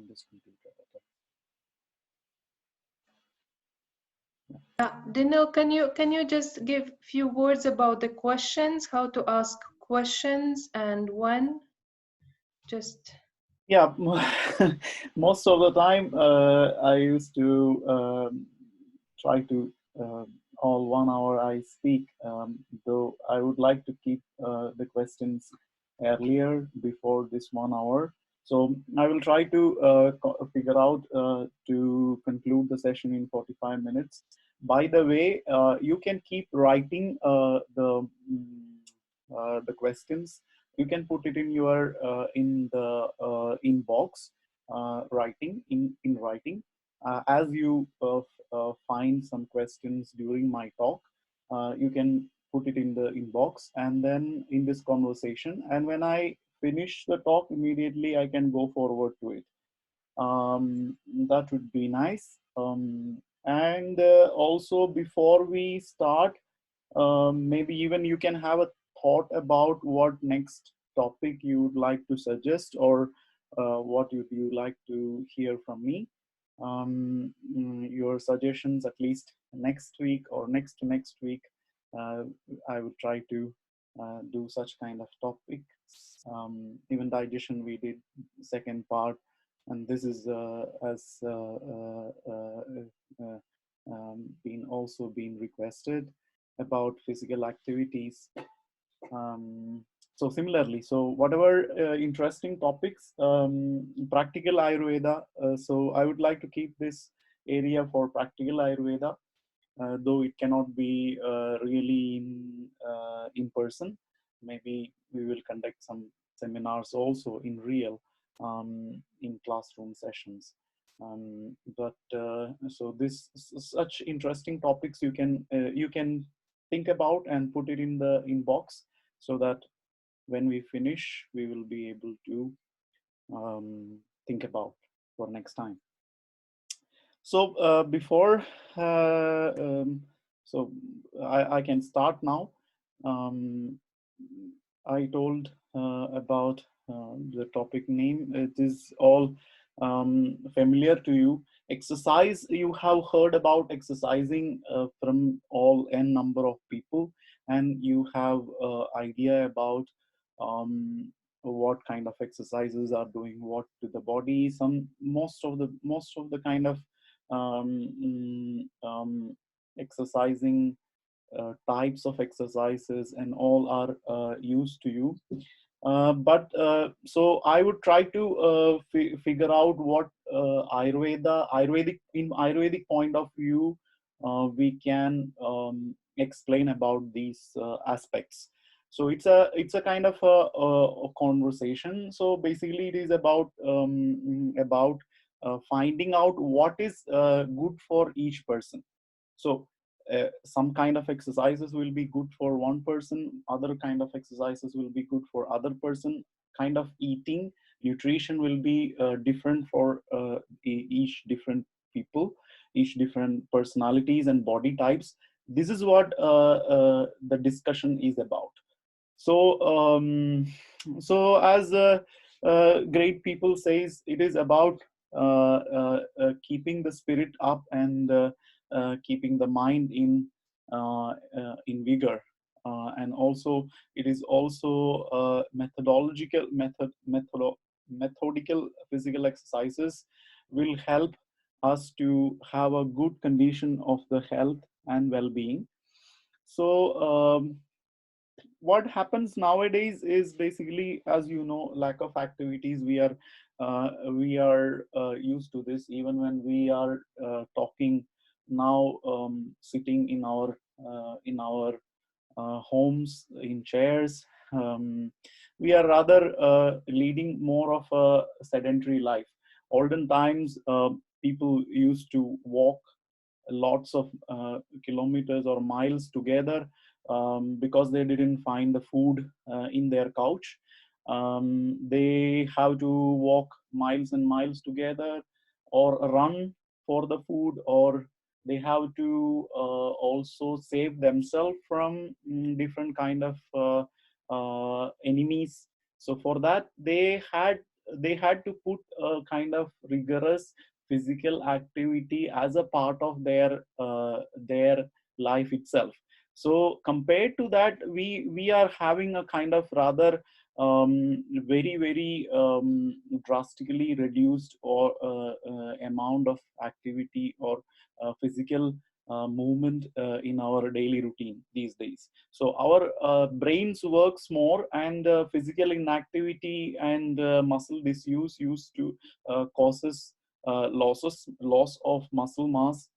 on this computer better. Dino, can you just give few words about the questions, how to ask questions, and when? Just Yeah, most of the time I used to try to all 1 hour I speak, though I would like to keep the questions earlier before this 1 hour. So I will try to figure out to conclude the session in 45 minutes. By the way, you can keep writing the questions. You can put it in your in the inbox, writing in writing. As you find some questions during my talk, you can put it in the inbox and then in this conversation. And when I finish the talk, immediately I can go forward to it. That would be nice. And also, before we start, maybe even you can have a thought about what next topic you would like to suggest, or what would you like to hear from me. Your suggestions, at least next week or next to next week, uh, I would try to do such kind of topics. Even digestion, we did second part, and this is has been also been requested about physical activities. So similarly, so whatever interesting topics, practical Ayurveda. So I would like to keep this area for practical Ayurveda, though it cannot be really in person. Maybe we will conduct some seminars also in real, in classroom sessions. But so this such interesting topics you can think about and put it in the inbox, so that when we finish, we will be able to think about for next time. So before, so I can start now. I told about the topic name. It is all familiar to you. Exercise, you have heard about exercising from all n number of people, and you have idea about what kind of exercises are doing what to the body. Most of the kind of exercising types of exercises and all are used to you. So I would try to figure out what Ayurvedic point of view we can explain about these aspects. So it's a kind of a conversation. So basically, it is about finding out what is good for each person. So some kind of exercises will be good for one person, other kind of exercises will be good for other person. Kind of eating, nutrition will be different for each different people, each different personalities and body types. This is what the discussion is about. So as great people says, it is about keeping the spirit up and keeping the mind in vigor, and also it is also methodical physical exercises will help us to have a good condition of the health and well-being. So what happens nowadays is basically, as you know, lack of activities. We are used to this. Even when we are talking now, sitting in our homes in chairs, we are rather leading more of a sedentary life. Olden times, people used to walk lots of kilometers or miles together, because they didn't find the food in their couch. They have to walk miles and miles together, or run for the food, or they have to also save themselves from different kind of enemies. So for that, they had they had to put a kind of rigorous physical activity as a part of their life itself. So compared to that, we are having a kind of rather very drastically reduced or amount of activity or physical movement in our daily routine these days. So our brains works more, and physical inactivity and muscle disuse used to causes loss of muscle mass,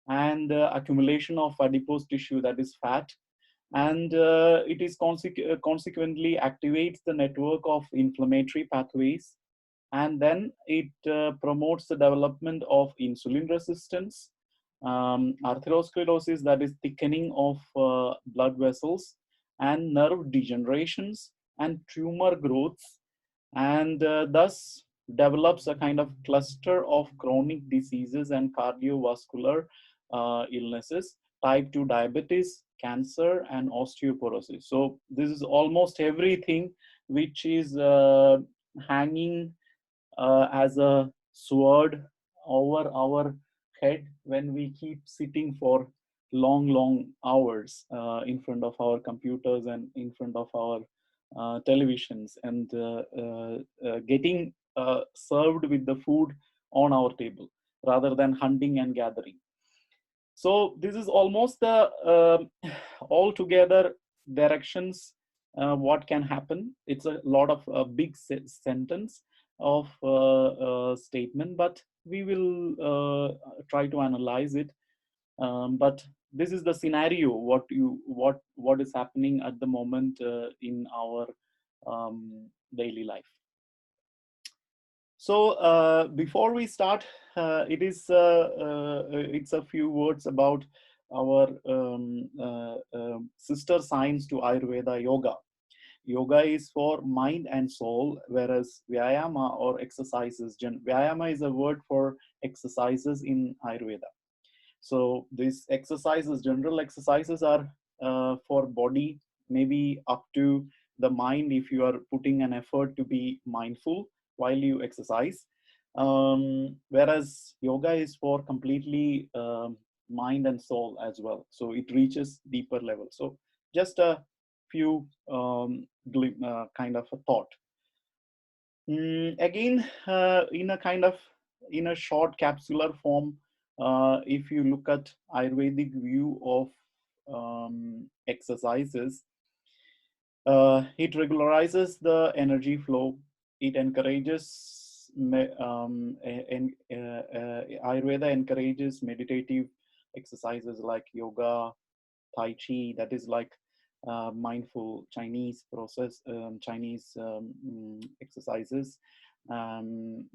and accumulation of adipose tissue, that is fat, and it is consequently activates the network of inflammatory pathways, and then it promotes the development of insulin resistance, atherosclerosis, that is thickening of blood vessels, and nerve degenerations and tumor growths, and thus develops a kind of cluster of chronic diseases and cardiovascular illnesses, type 2 diabetes, cancer, and osteoporosis. So this is almost everything which is hanging as a sword over our head when we keep sitting for long hours in front of our computers and in front of our televisions, and getting served with the food on our table rather than hunting and gathering. So this is almost the altogether directions what can happen. It's a lot of big sentence of statement, but we will try to analyze it. But this is the scenario what is happening at the moment in our daily life. So before we start, it's a few words about our sister science to Ayurveda, yoga. Yoga is for mind and soul, whereas Vyayama or exercises, Vyayama is a word for exercises in Ayurveda. So these exercises, general exercises, are for body, maybe up to the mind if you are putting an effort to be mindful while you exercise. Whereas yoga is for completely mind and soul as well. So it reaches deeper level. So just a few kind of a thought. Again, in a short capsular form, if you look at Ayurvedic view of exercises, it regularizes the energy flow. It encourages, Ayurveda encourages meditative exercises like yoga, Tai Chi, that is like mindful Chinese process, Chinese exercises, and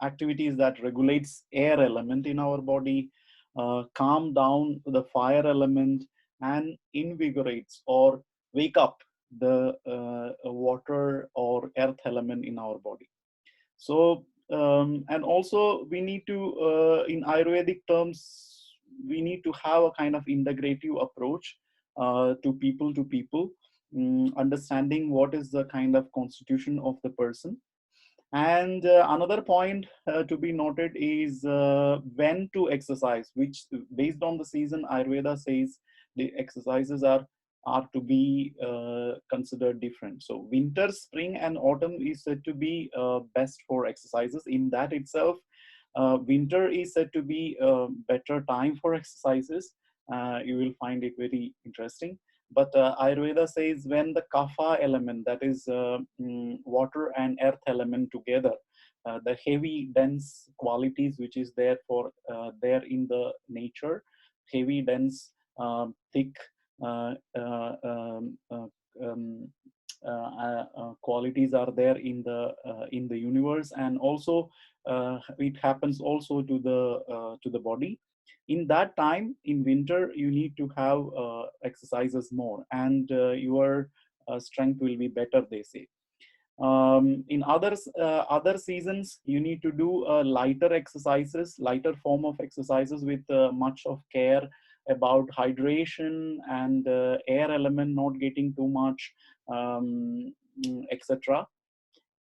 activities that regulates air element in our body, calm down the fire element, and invigorates or wake up the water or earth element in our body. So and also we need to in Ayurvedic terms, we need to have a kind of integrative approach to people, understanding what is the kind of constitution of the person. And another point to be noted is when to exercise, which based on the season, Ayurveda says the exercises are to be considered different. So winter, spring, and autumn is said to be best for exercises. In that itself, winter is said to be a better time for exercises. You will find it very interesting. But Ayurveda says when the Kapha element, that is water and earth element together, the heavy, dense qualities which is there for there in the nature, heavy, dense, thick um, qualities are there in the universe, and also it happens also to the body. In that time, in winter, you need to have exercises more, and your strength will be better, they say. In other seasons, you need to do lighter exercises, lighter form of exercises with much of care about hydration and air element not getting too much, etc.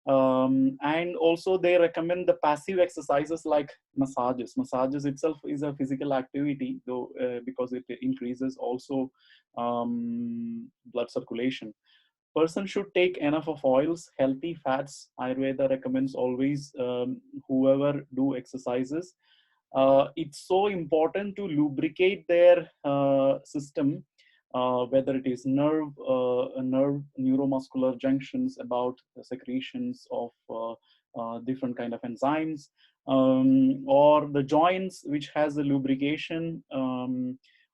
And also they recommend the passive exercises like massages. Massages itself is a physical activity, though, because it increases also blood circulation. Person should take enough of oils, healthy fats. Ayurveda recommends always, whoever do exercises, it's so important to lubricate their system, whether it is nerve neuromuscular junctions, about the secretions of different kind of enzymes, or the joints which has the lubrication.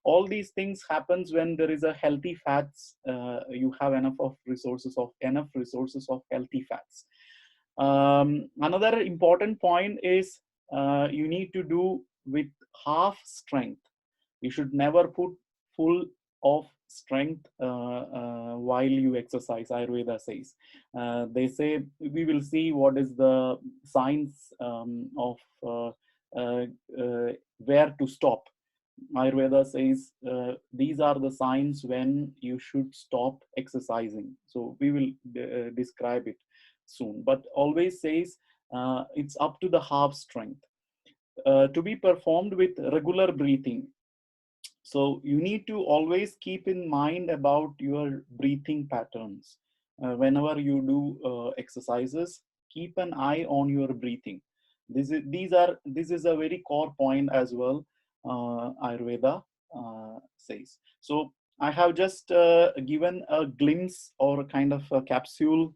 All these things happens when there is a healthy fats. You have enough resources of healthy fats. Another important point is, you need to do with half strength. You should never put full of strength while you exercise, Ayurveda says. They say, we will see what is the signs of where to stop. Ayurveda says, these are the signs when you should stop exercising. So we will describe it soon, but always says, it's up to the half strength, to be performed with regular breathing. So you need to always keep in mind about your breathing patterns. Whenever you do exercises, keep an eye on your breathing. This is a very core point as well. Ayurveda says. So I have just given a glimpse or a kind of a capsule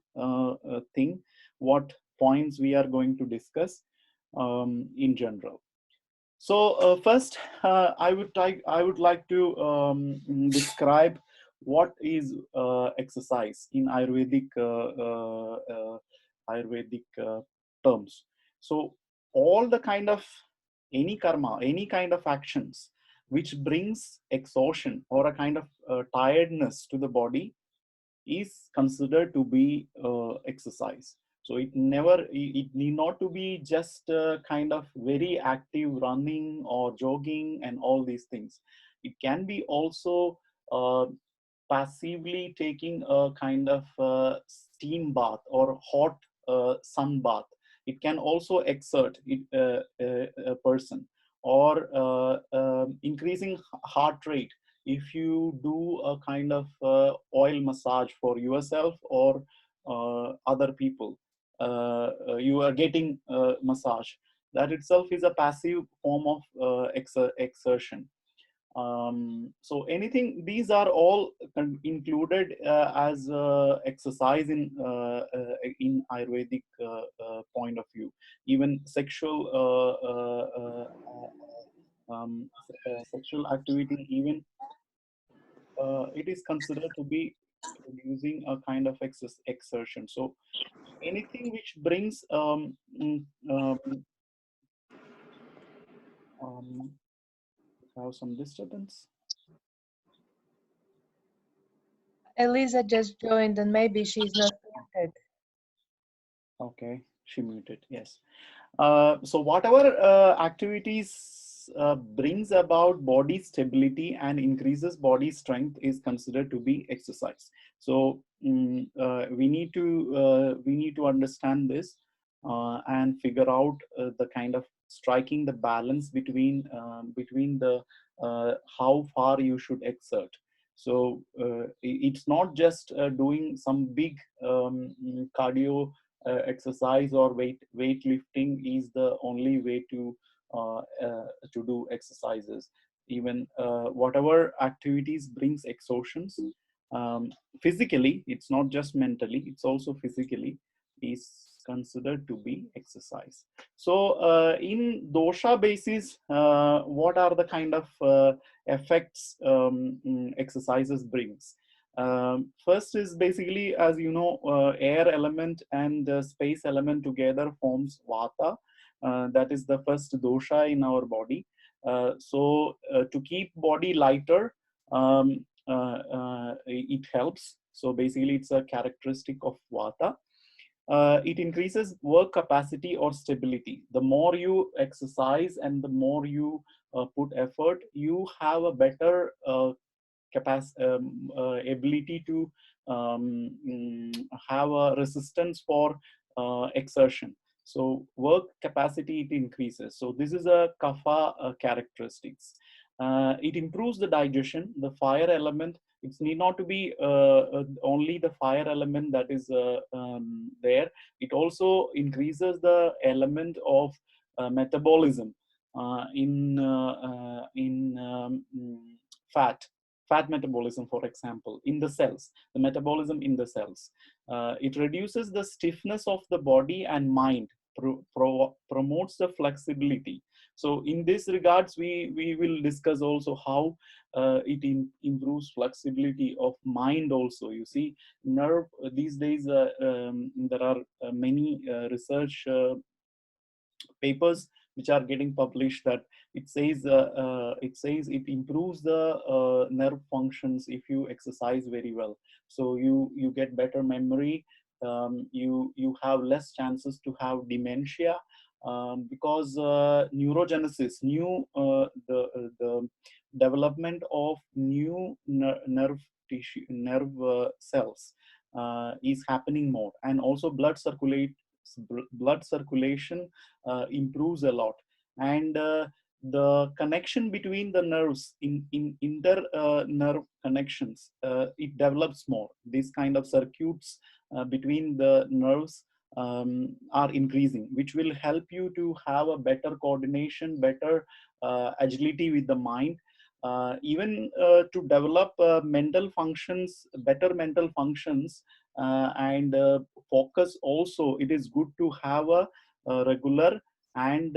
thing, what points we are going to discuss in general. So first, I would like to describe what is exercise in Ayurvedic terms. So all the kind of any karma, any kind of actions which brings exhaustion or a kind of tiredness to the body is considered to be exercise. So it need not to be just kind of very active running or jogging and all these things. It can be also passively taking a kind of steam bath or hot sun bath. It can also exert a person, or increasing heart rate. If you do a kind of oil massage for yourself or other people, you are getting massage. That itself is a passive form of exertion. So anything, these are all included as exercise in Ayurvedic point of view. Even sexual activity, even it is considered to be using a kind of exertion. So anything which brings um, have some disturbance. Eliza just joined and maybe she's not muted. Okay, she muted. Yes. So whatever activities brings about body stability and increases body strength is considered to be exercise. So we need to understand this and figure out the kind of striking the balance between the how far you should exert. So it's not just doing some big cardio exercise or weightlifting is the only way to do exercises. Even whatever activities brings exhaustions, um, physically, it's not just mentally, it's also physically, is considered to be exercise. So in dosha basis, what are the kind of effects exercises brings? First is basically, as you know, air element and space element together forms Vata. That is the first dosha in our body. So to keep body lighter, it helps. So basically, it's a characteristic of Vata. It increases work capacity or stability. The more you exercise and the more you put effort, you have a better ability to have a resistance for exertion. So work capacity, it increases. So this is a kapha characteristics. It improves the digestion, the fire element. It need not to be only the fire element that is there. It also increases the element of metabolism in fat metabolism, for example, in the cells, the metabolism in the cells. It reduces the stiffness of the body and mind, promotes the flexibility. So in this regards, we will discuss also how it improves flexibility of mind also. You see, nerve these days, there are many research papers which are getting published that it improves the nerve functions if you exercise very well. So you get better memory. You have less chances to have dementia, because neurogenesis, the development of new nerve tissue, nerve cells is happening more, and also blood circulation improves a lot, and the connection between the nerves in inter nerve connections, it develops more. These kind of circuits between the nerves are increasing, which will help you to have a better coordination, better agility with the mind, even to develop mental functions, better mental functions, and focus also. It is good to have a regular and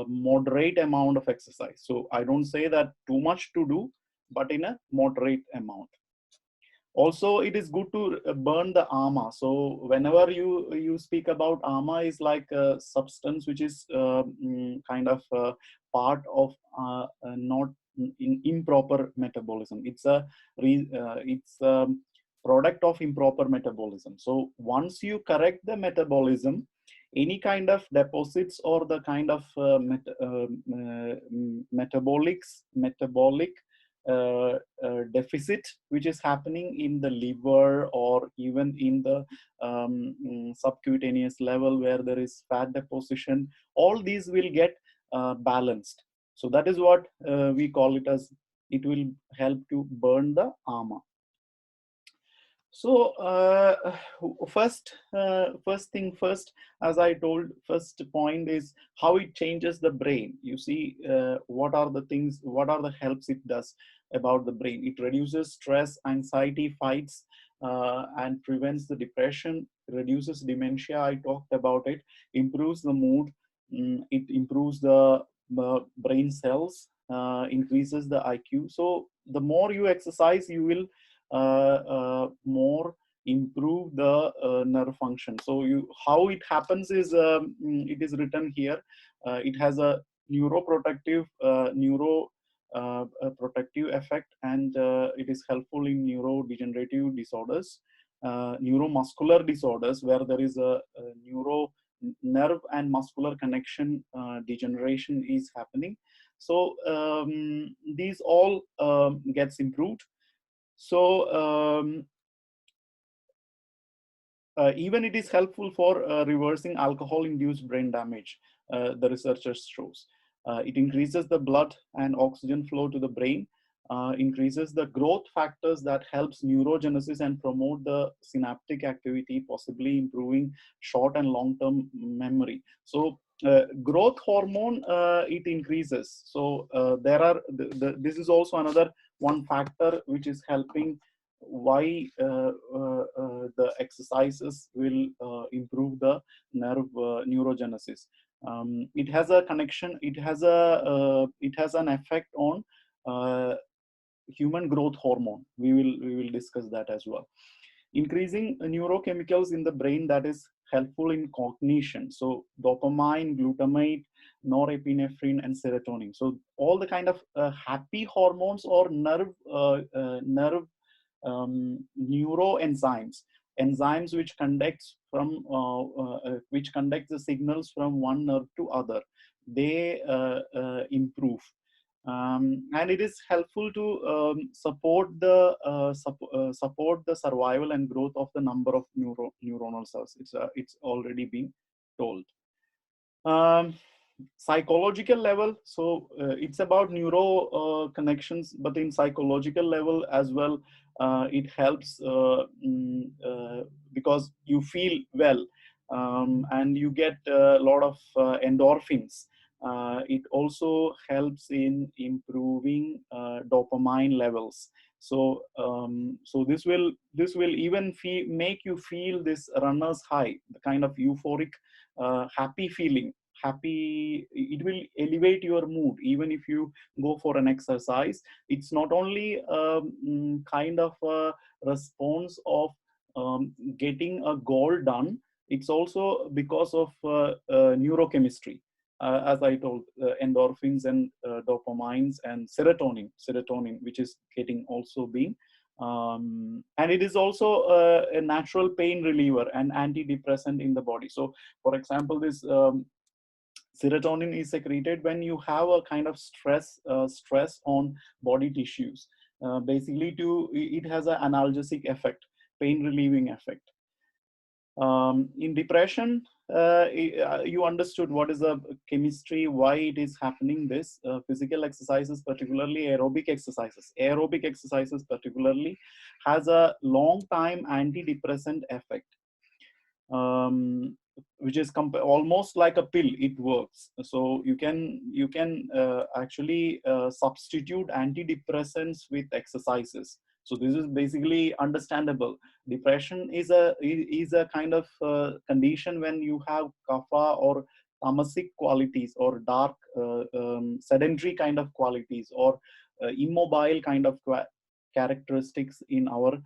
moderate amount of exercise. So I don't say that too much to do, but in a moderate amount. Also, it is good to burn the ama. So whenever you speak about ama, is like a substance which is kind of part of not in improper metabolism. It's a product of improper metabolism. So once you correct the metabolism, any kind of deposits or the kind of metabolic deficit which is happening in the liver, or even in the subcutaneous level where there is fat deposition, all these will get balanced. So that is what we call it as, it will help to burn the ama. So first thing first, as I told, first point is how it changes the brain. You see, what are the things, what are the helps it does about the brain? It reduces stress, anxiety, fights, and prevents the depression, reduces dementia. I talked about it. Improves the mood. It improves the brain cells, increases the IQ. So the more you exercise, you will more improve the nerve function. So how it happens is, it is written here. It has a neuroprotective protective effect, and it is helpful in neurodegenerative disorders, neuromuscular disorders, where there is a nerve and muscular connection degeneration is happening. So these all gets improved. So even it is helpful for reversing alcohol-induced brain damage, the researchers shows. It increases the blood and oxygen flow to the brain, increases the growth factors that helps neurogenesis and promote the synaptic activity, possibly improving short and long-term memory. So growth hormone, it increases. So there are, this is also another one factor which is helping why the exercises will improve the neurogenesis. It has a connection. It has an effect on human growth hormone. We will discuss that as well. Increasing neurochemicals in the brain that is helpful in cognition. So dopamine, glutamate, norepinephrine, and serotonin. So all the kind of happy hormones or nerve neuroenzymes, enzymes which which conduct the signals from one nerve to other, they improve. And it is helpful to support the survival and growth of the number of neuronal cells. It's already been told. um, Psychological level, so it's about neuro connections, but in psychological level as well, it helps because you feel well, and you get a lot of endorphins. It also helps in improving dopamine levels. So this will even make you feel this runner's high, the kind of euphoric happy feeling. It will elevate your mood even if you go for an exercise. It's not only kind of a response of getting a goal done, it's also because of neurochemistry, as I told, endorphins and dopamines and serotonin which is getting also being and it is also a natural pain reliever and antidepressant in the body. So for example, this serotonin is secreted when you have a kind of stress on body tissues. Basically, it has an analgesic effect, pain relieving effect. In depression, you understood what is the chemistry, why it is happening. This physical exercises, particularly aerobic exercises particularly, has a long time antidepressant effect, which is almost like a pill. It works. So you can actually substitute antidepressants with exercises. So this is basically understandable. Depression is a kind of condition when you have kapha or tamasic qualities, or dark sedentary kind of qualities, or immobile kind of characteristics in our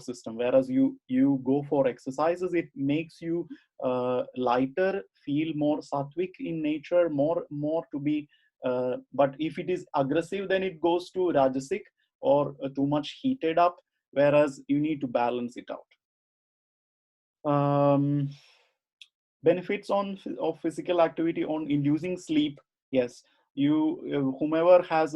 system. Whereas you go for exercises, it makes you lighter, feel more sattvic in nature, more to be but if it is aggressive, then it goes to rajasic, or too much heated up, whereas you need to balance it out. Benefits of physical activity on inducing sleep. Yes, you whomever has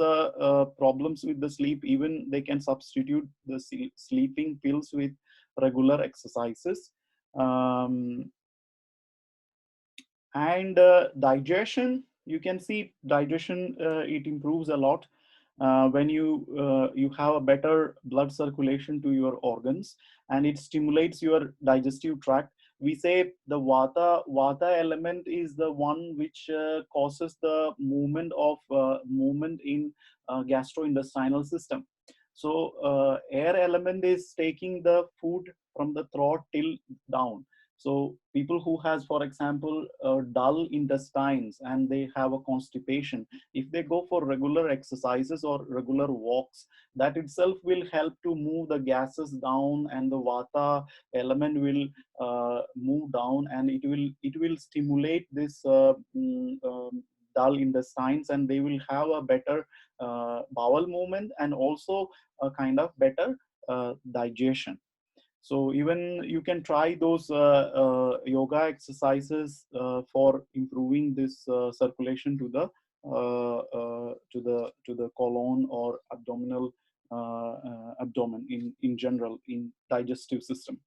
problems with the sleep, even they can substitute the sleeping pills with regular exercises. um, and digestion, you can see digestion, it improves a lot when you have a better blood circulation to your organs, and it stimulates your digestive tract. We say the vata element is the one which causes the movement in gastrointestinal system. So air element is taking the food from the throat till down. So people who has, for example, dull intestines and they have a constipation, if they go for regular exercises or regular walks, that itself will help to move the gases down, and the vata element will move down, and it will stimulate this dull intestines, and they will have a better bowel movement, and also a kind of better digestion. So even you can try those yoga exercises for improving this circulation to the colon or abdomen in general, in digestive system.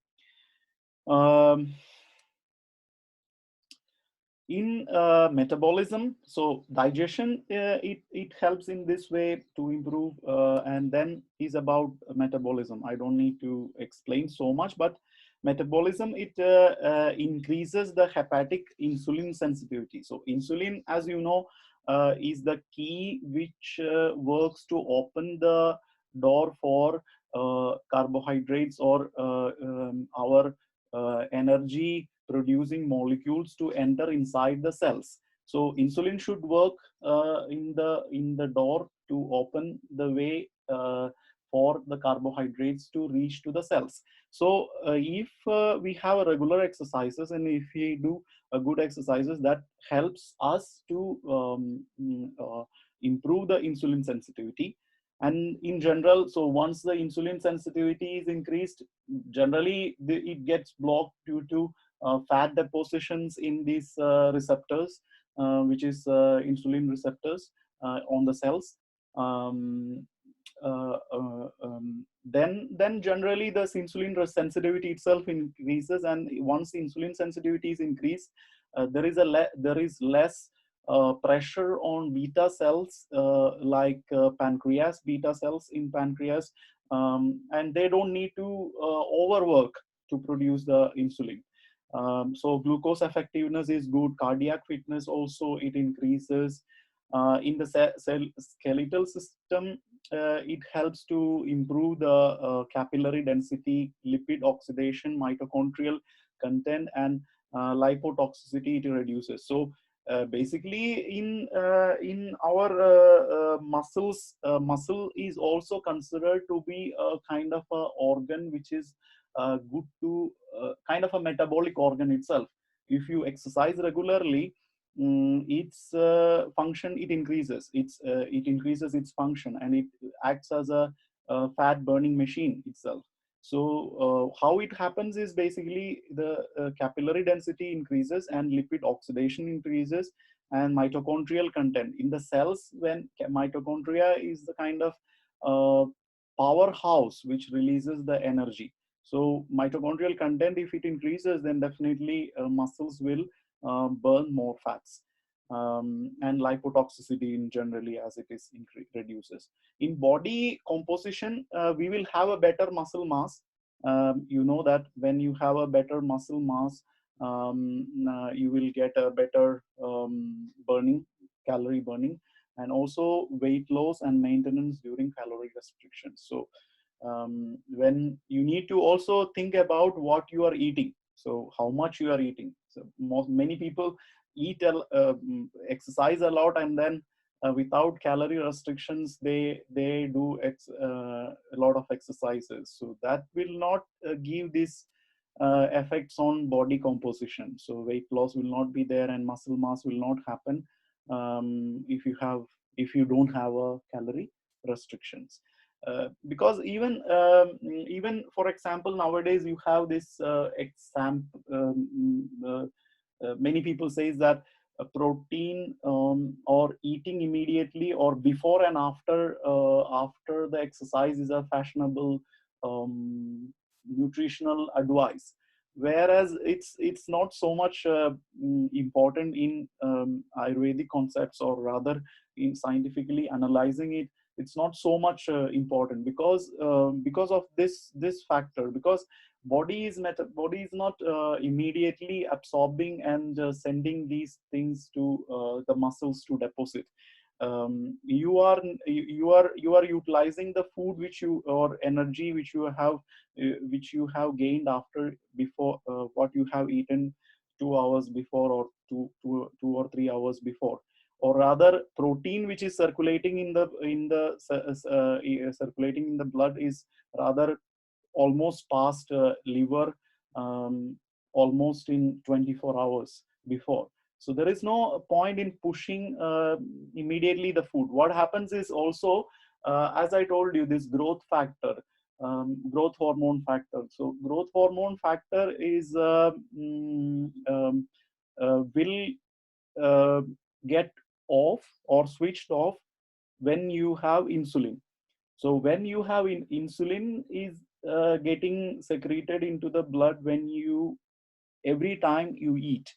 Um, in metabolism, so digestion, it helps in this way to improve, and then is about metabolism. I don't need to explain so much, but metabolism, it increases the hepatic insulin sensitivity. So insulin, as you know, is the key which works to open the door for carbohydrates, or our energy producing molecules to enter inside the cells. So insulin should work in the door to open the way for the carbohydrates to reach to the cells. So if we have regular exercises, and if we do good exercises, that helps us to improve the insulin sensitivity. And in general, so once the insulin sensitivity is increased, generally it gets blocked due to fat depositions in these receptors, which is insulin receptors. on the cells. Um, then generally the insulin sensitivity itself increases, and once insulin sensitivity is increased, there is less pressure on beta cells, like pancreas beta cells in pancreas, and they don't need to overwork to produce the insulin. So glucose effectiveness is good. Cardiac fitness also it increases. In the skeletal system, it helps to improve the capillary density, lipid oxidation, mitochondrial content, and lipotoxicity it reduces. So basically, in our muscles, muscle is also considered to be a kind of a organ which is good to kind of a metabolic organ itself. If you exercise regularly, its function it increases. It increases its function, and it acts as a fat burning machine itself. So how it happens is basically the capillary density increases and lipid oxidation increases, and mitochondrial content in the cells. When mitochondria is the kind of powerhouse which releases the energy. So mitochondrial content, if it increases, then definitely muscles will burn more fats. And lipotoxicity in generally as it is reduces. In body composition, we will have a better muscle mass. You know that when you have a better muscle mass, you will get a better burning, calorie burning, and also weight loss and maintenance during calorie restrictions. So when you need to also think about what you are eating, so how much you are eating. So many people eat exercise a lot, and then without calorie restrictions they do a lot of exercises, so that will not give this effects on body composition. So weight loss will not be there, and muscle mass will not happen if you don't have a calorie restrictions. Because even for example, nowadays you have this exam. Many people says that protein or eating immediately or before and after the exercise is a fashionable nutritional advice, whereas it's not so much important in Ayurvedic concepts, or rather in scientifically analyzing it. It's not so much important because of this factor, because body is not immediately absorbing and sending these things to the muscles to deposit. You are utilizing the food which you, or energy which you have gained after before what you have eaten 2 hours before, or two or 3 hours before, or rather protein which is circulating circulating in the blood is rather almost past liver, almost in 24 hours before. So there is no point in pushing immediately the food. What happens is also, as I told you, this growth factor, growth hormone factor. So growth hormone factor is will uh, get off or switched off when you have insulin. So when you have insulin is getting secreted into the blood when you, every time you eat.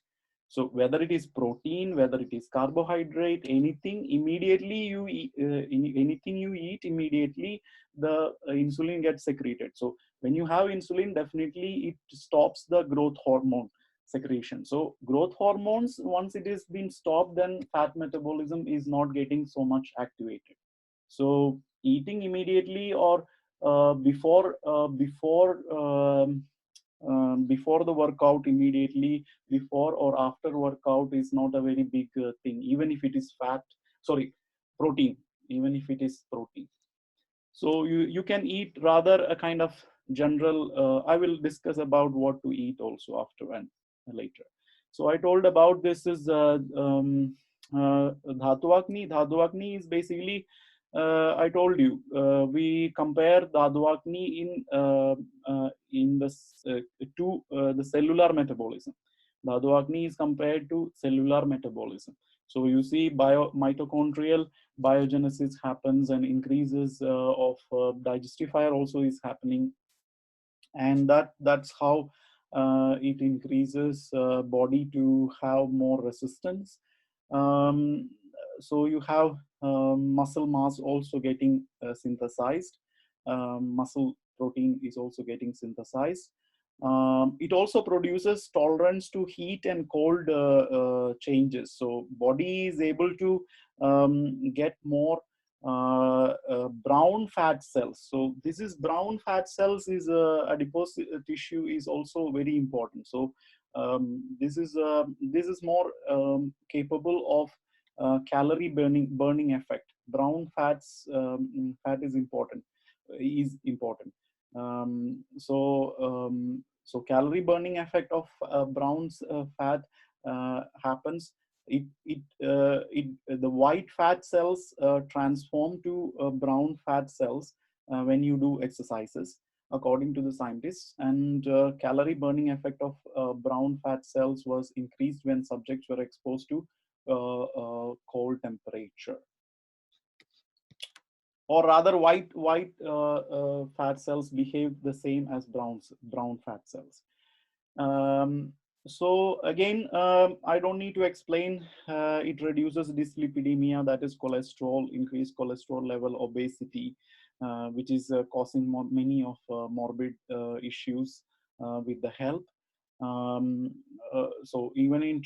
So whether it is protein, whether it is carbohydrate, anything, immediately you eat, anything you eat, immediately the insulin gets secreted. So when you have insulin, definitely it stops the growth hormone secretion. So growth hormones, once it is been stopped, then fat metabolism is not getting so much activated. So eating immediately or before the workout, immediately before or after workout is not a very big thing, even if it is protein, even if it is protein. So you can eat rather a kind of general, I will discuss about what to eat also after and later. So I told about this is Dhatuagni is basically, I told you, we compare Dhatuagni in the cellular metabolism. Dhatuagni is compared to cellular metabolism. So you see mitochondrial biogenesis happens, and increases of digestive fire also is happening, and that's how it increases body to have more resistance. um, so you have muscle mass also getting synthesized. Muscle protein is also getting synthesized. It also produces tolerance to heat and cold changes, so body is able to get more brown fat cells. So this is brown fat cells is adipose tissue is also very important. So this is more capable of calorie burning effect. Brown fat is important. So calorie burning effect of brown fat happens. The white fat cells transform to brown fat cells when you do exercises, according to the scientists. And calorie burning effect of brown fat cells was increased when subjects were exposed to cold temperature. Or rather, white fat cells behave the same as brown fat cells. Um, so again, I don't need to explain. It reduces dyslipidemia, that is cholesterol, increased cholesterol level, obesity, which is causing many of morbid issues with the health. Um, so even in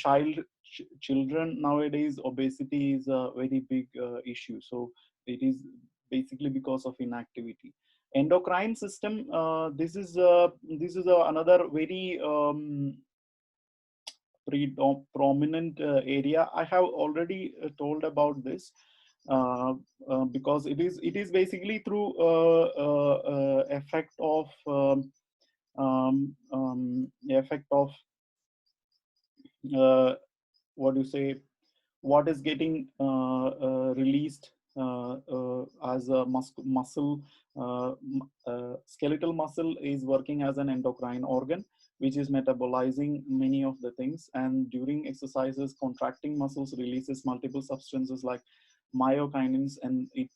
children nowadays, obesity is a very big issue. So it is basically because of inactivity. Endocrine system, this is another very prominent area. I have already told about this, because it is basically through effect of effect of what do you say, what is getting released as a muscle. Skeletal muscle is working as an endocrine organ, which is metabolizing many of the things, and during exercises, contracting muscles releases multiple substances like myokinins, and it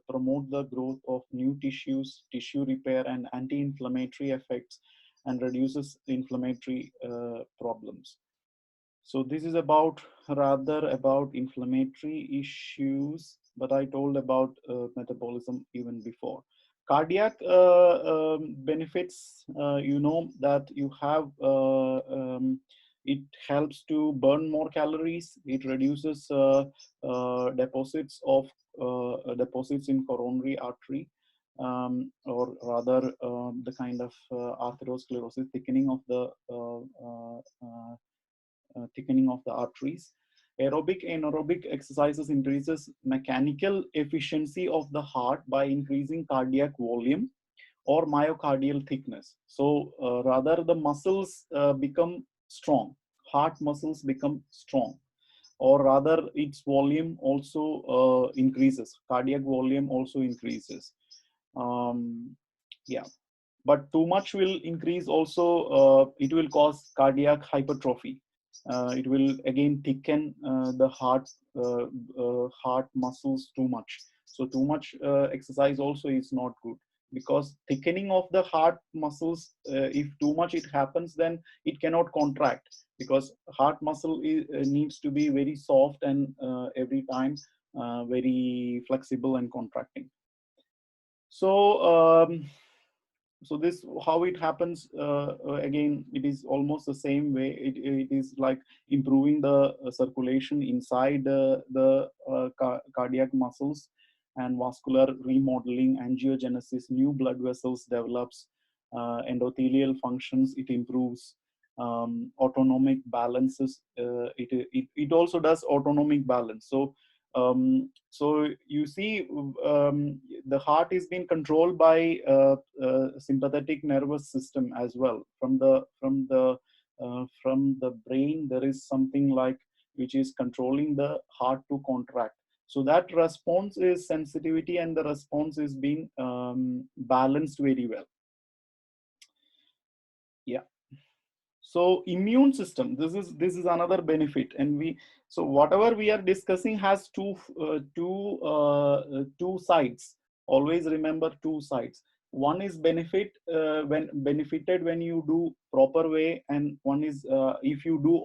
promote the growth of new tissues, tissue repair, and anti-inflammatory effects, and reduces inflammatory problems. So this is rather about inflammatory issues, but I told about metabolism even before. Cardiac benefits, you know that you have, it helps to burn more calories. It reduces deposits in coronary artery, or rather the kind of atherosclerosis, thickening of the arteries. Aerobic and aerobic exercises increases mechanical efficiency of the heart by increasing cardiac volume or myocardial thickness. So rather the muscles become strong, heart muscles become strong, or rather its volume also increases, cardiac volume also increases. Yeah, but too much will increase also, it will cause cardiac hypertrophy. It will again thicken the heart muscles too much. So too much exercise also is not good, because thickening of the heart muscles, if too much it happens, then it cannot contract, because heart muscle needs to be very soft and every time very flexible and contracting. So so this how it happens, again it is almost the same way. It is like improving the circulation inside the cardiac muscles, and vascular remodeling, angiogenesis, new blood vessels develops, endothelial functions it improves, autonomic balances, it also does autonomic balance. So you see, the heart is being controlled by sympathetic nervous system as well. From the brain, there is something like which is controlling the heart to contract. So that response is sensitivity, and the response is being balanced very well. Yeah. So immune system, this is another benefit. And so whatever we are discussing has two sides. Always remember two sides. One is when benefited when you do proper way, and one is if you do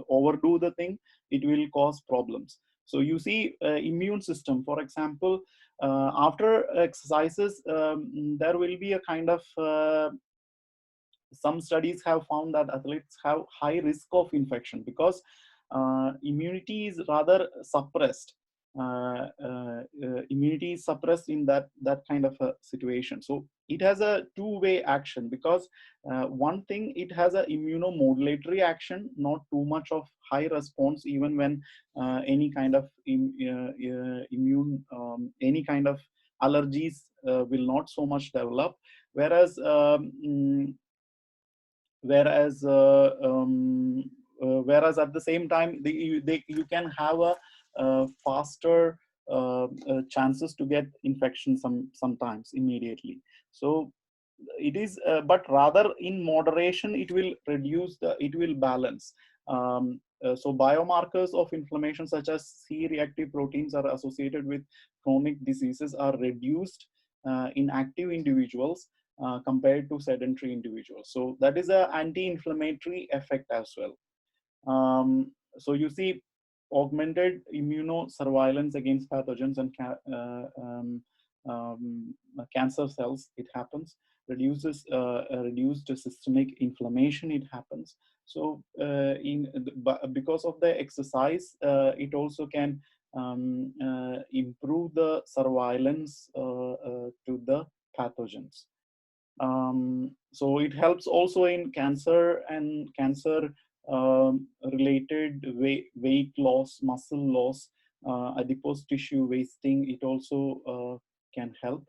overdo the thing, it will cause problems. So you see, immune system, for example, after exercises, there will be a kind of some studies have found that athletes have high risk of infection because immunity is rather suppressed. Immunity is suppressed in that kind of a situation. So it has a two-way action, because one thing, it has a immunomodulatory action, not too much of high response, even when any kind of immune any kind of allergies will not so much develop. Whereas whereas at the same time, you can have a faster chances to get infection sometimes immediately. So it is, but rather in moderation, it will balance. So biomarkers of inflammation such as C-reactive proteins are associated with chronic diseases are reduced in active individuals compared to sedentary individuals. So that is a anti-inflammatory effect as well. So you see, augmented immunosurveillance against pathogens and cancer cells, it happens. Reduced systemic inflammation, it happens. So because of the exercise, it also can improve the surveillance to the pathogens. So it helps also in cancer and cancer related weight loss, muscle loss, adipose tissue wasting. It also can help.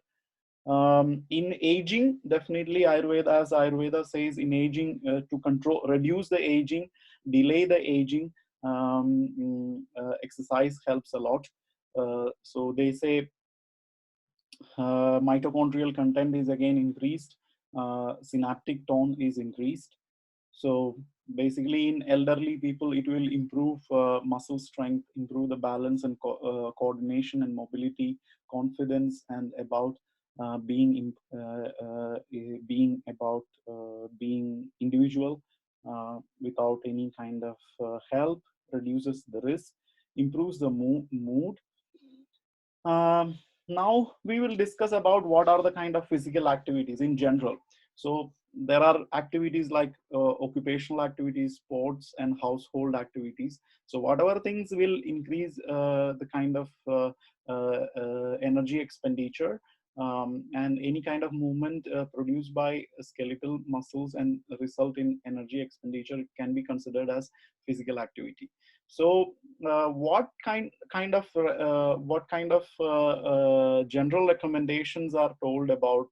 In aging, definitely Ayurveda, as Ayurveda says, in aging, to reduce the aging, delay the aging, exercise helps a lot. So they say mitochondrial content is again increased, synaptic tone is increased. So basically, in elderly people, it will improve muscle strength, improve the balance and coordination and mobility, confidence, and about being individual without any kind of help, reduces the risk, improves the mood. Now we will discuss about what are the kind of physical activities in general. So there are activities like occupational activities, sports, and household activities. So whatever things will increase the kind of energy expenditure, and any kind of movement produced by skeletal muscles and result in energy expenditure can be considered as physical activity. So what kind of general recommendations are told about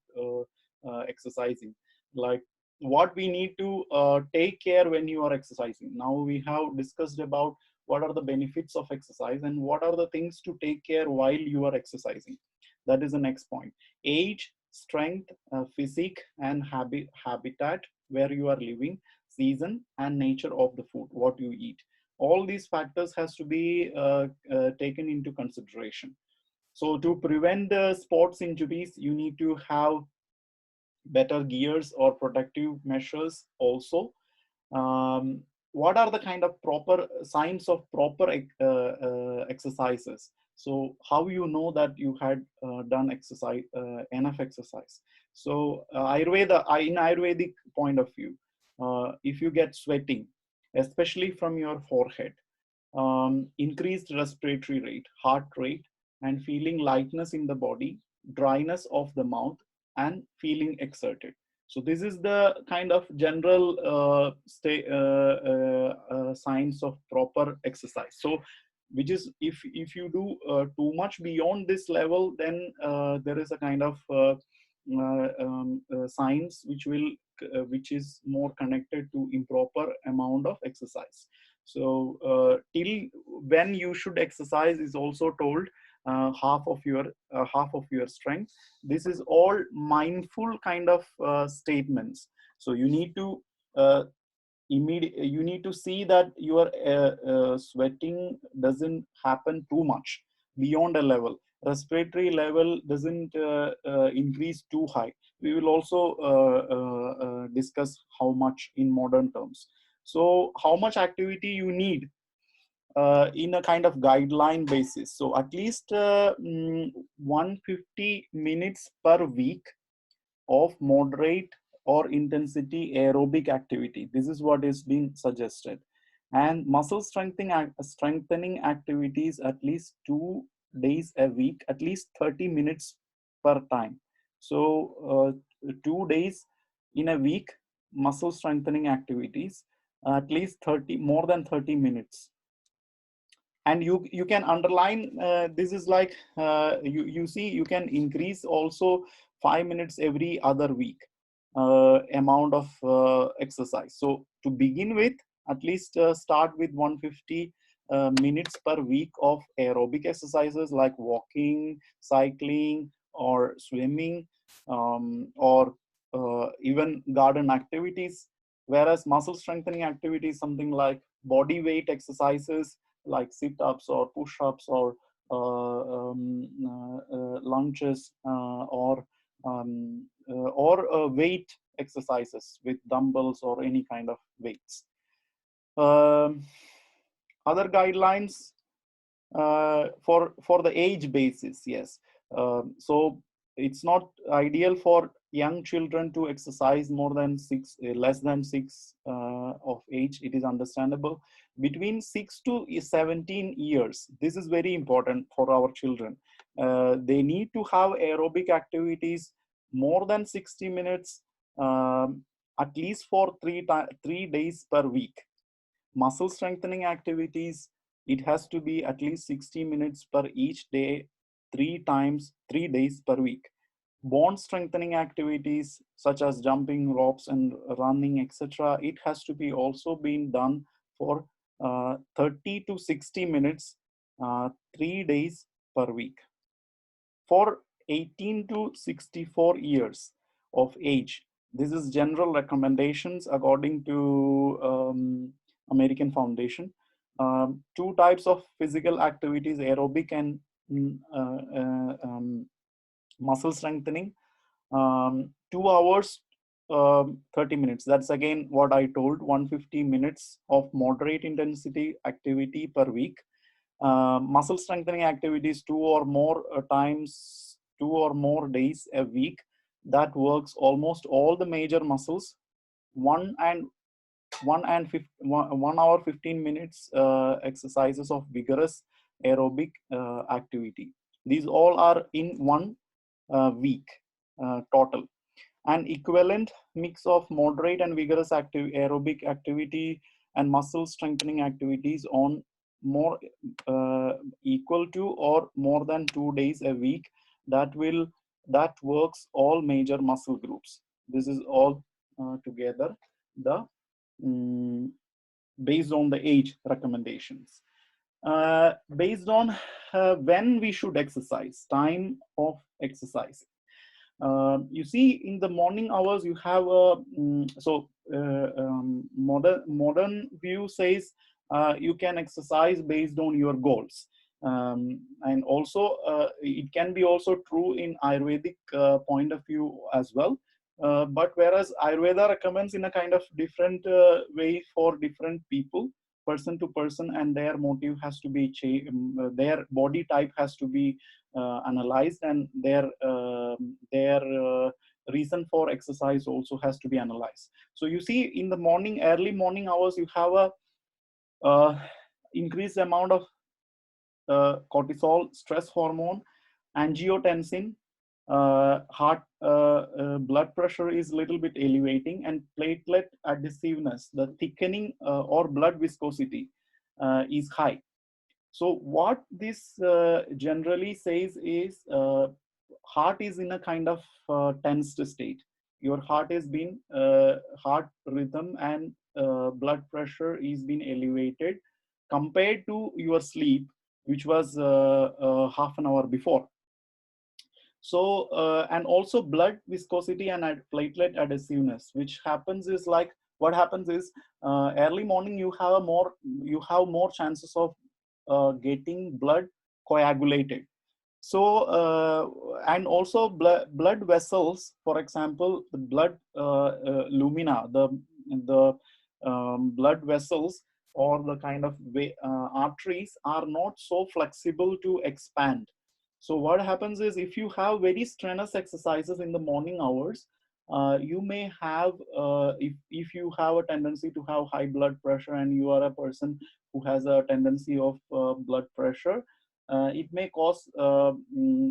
exercising, like what we need to take care when you are exercising. Now we have discussed about what are the benefits of exercise and what are the things to take care while you are exercising. That is the next point. Age, strength, physique, and habitat where you are living, season, and nature of the food what you eat. All these factors has to be taken into consideration. So to prevent the sports injuries, you need to have better gears or protective measures also. What are the kind of proper signs of proper exercises? So how you know that you had done exercise, enough exercise? So in Ayurvedic point of view, if you get sweating, especially from your forehead, increased respiratory rate, heart rate, and feeling lightness in the body, dryness of the mouth, and feeling exerted. So this is the kind of general signs of proper exercise. So which is, if you do too much beyond this level, then there is a kind of signs which is more connected to improper amount of exercise. So till when you should exercise is also told, half of your strength. This is all mindful kind of statements. So you need to immediate, you need to see that your sweating doesn't happen too much beyond a level. Respiratory level doesn't increase too high. We will also discuss how much in modern terms. So how much activity you need in a kind of guideline basis. So at least 150 minutes per week of moderate or intensity aerobic activity. This is what is being suggested. And muscle strengthening activities at least 2 days a week, at least 30 minutes per time. So 2 days in a week, muscle strengthening activities, at least 30, more than 30 minutes. And you can underline this is like you see, you can increase also 5 minutes every other week amount of exercise. So to begin with, at least start with 150 minutes per week of aerobic exercises like walking, cycling, or swimming, or even garden activities. Whereas muscle strengthening activities, something like body weight exercises like sit-ups or push-ups or lunges or weight exercises with dumbbells or any kind of weights. Other guidelines for the age basis, yes. So it's not ideal for young children to exercise more than less than 6 of age. It is understandable. Between 6 to 17 years, this is very important for our children. They need to have aerobic activities more than 60 minutes, at least for 3 days per week. Muscle strengthening activities, it has to be at least 60 minutes per each day, 3 days per week. Bone strengthening activities such as jumping ropes and running, etc., it has to be also being done for 30 to 60 minutes, 3 days per week. For 18 to 64 years of age, this is general recommendations according to American Foundation. Two types of physical activities, aerobic and muscle strengthening. 2 hours, 30 minutes. That's again what I told, 150 minutes of moderate intensity activity per week. Muscle strengthening activities, 2 or more days a week. That works almost all the major muscles. 1 hour 15 minutes exercises of vigorous aerobic activity. These all are in 1 week total. An equivalent mix of moderate and vigorous aerobic activity and muscle strengthening activities on more equal to or more than 2 days a week, that works all major muscle groups. This is all together the based on the age recommendations. Based on when we should exercise, time of exercise. You see, in the morning hours, you have a modern view says you can exercise based on your goals, and also it can be also true in Ayurvedic point of view as well. But whereas Ayurveda recommends in a kind of different way for different people, person to person, and their motive has to be their body type has to be analyzed, and their reason for exercise also has to be analyzed. So you see, in the early morning hours, you have a increased amount of cortisol, stress hormone, angiotensin, heart blood pressure is a little bit elevating, and platelet adhesiveness, the thickening or blood viscosity is high. So what this generally says is heart is in a kind of tensed state. Your heart has been heart rhythm and blood pressure is being elevated compared to your sleep, which was half an hour before. So and also blood viscosity and platelet adhesiveness, which happens is like what happens is early morning you have more chances of getting blood coagulated. So and also blood vessels, for example, the blood lumina, the blood vessels or the kind of arteries are not so flexible to expand. So what happens is, if you have very strenuous exercises in the morning hours, you may have if you have a tendency to have high blood pressure, and you are a person who has a tendency of blood pressure, it may cause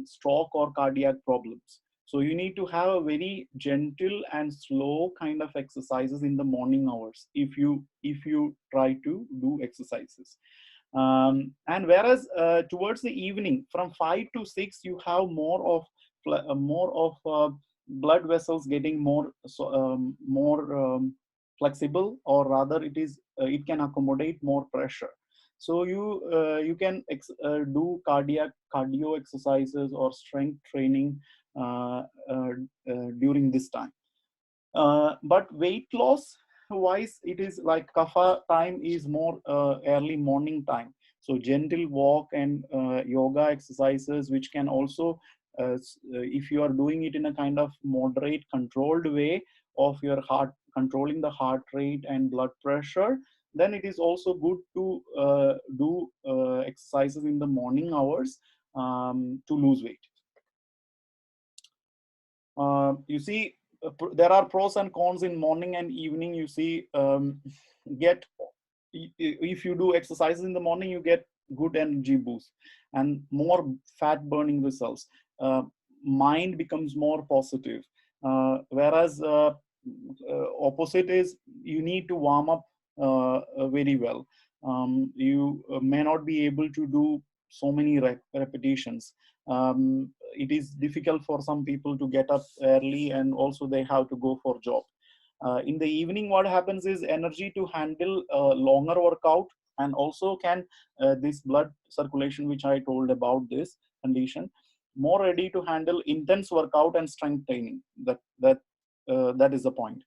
stroke or cardiac problems. So you need to have a very gentle and slow kind of exercises in the morning hours if you try to do exercises. And whereas towards the evening, from 5 to 6, you have more of blood vessels getting more flexible, or rather it can accommodate more pressure. So you can do cardio exercises or strength training uh, uh, during this time. But weight loss wise, it is like kapha time is more early morning time. So gentle walk and yoga exercises, which can also if you are doing it in a kind of moderate controlled way of your heart, controlling the heart rate and blood pressure, then it is also good to do exercises in the morning hours to lose weight. You see, there are pros and cons in morning and evening. You see, get if you do exercises in the morning, you get good energy boost and more fat burning results. Mind becomes more positive. Whereas opposite is, you need to warm up very well. You may not be able to do so many repetitions. It is difficult for some people to get up early, and also they have to go for job. In the evening, what happens is energy to handle longer workout, and also can this blood circulation, which I told about this condition, more ready to handle intense workout and strength training. That is the point.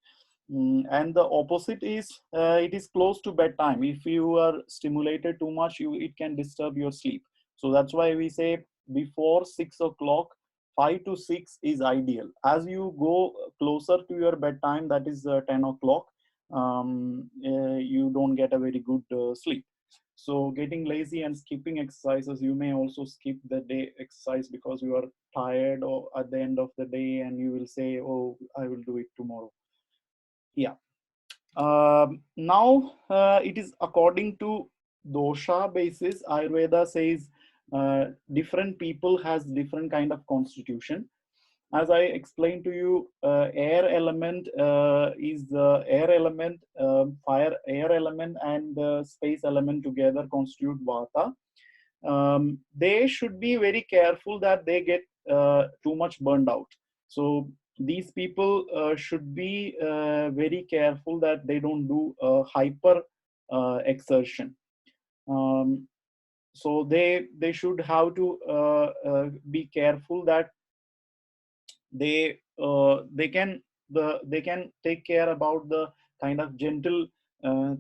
And the opposite is it is close to bedtime. If you are stimulated too much, it can disturb your sleep. So that's why we say before 6 o'clock, 5 to 6 is ideal. As you go closer to your bedtime, that is 10 o'clock, you don't get a very good sleep. So getting lazy and skipping exercises, you may also skip the day exercise because you are tired or at the end of the day, and you will say, oh, I will do it tomorrow. Yeah. Now it is according to dosha basis. Ayurveda says different people has different kind of constitution. As I explained to you, air element is the air element, fire air element, and space element together constitute vata. They should be very careful that they get too much burned out. So these people should be very careful that they don't do hyper exertion. Um, so they should have to be careful that they can take care about the kind of gentle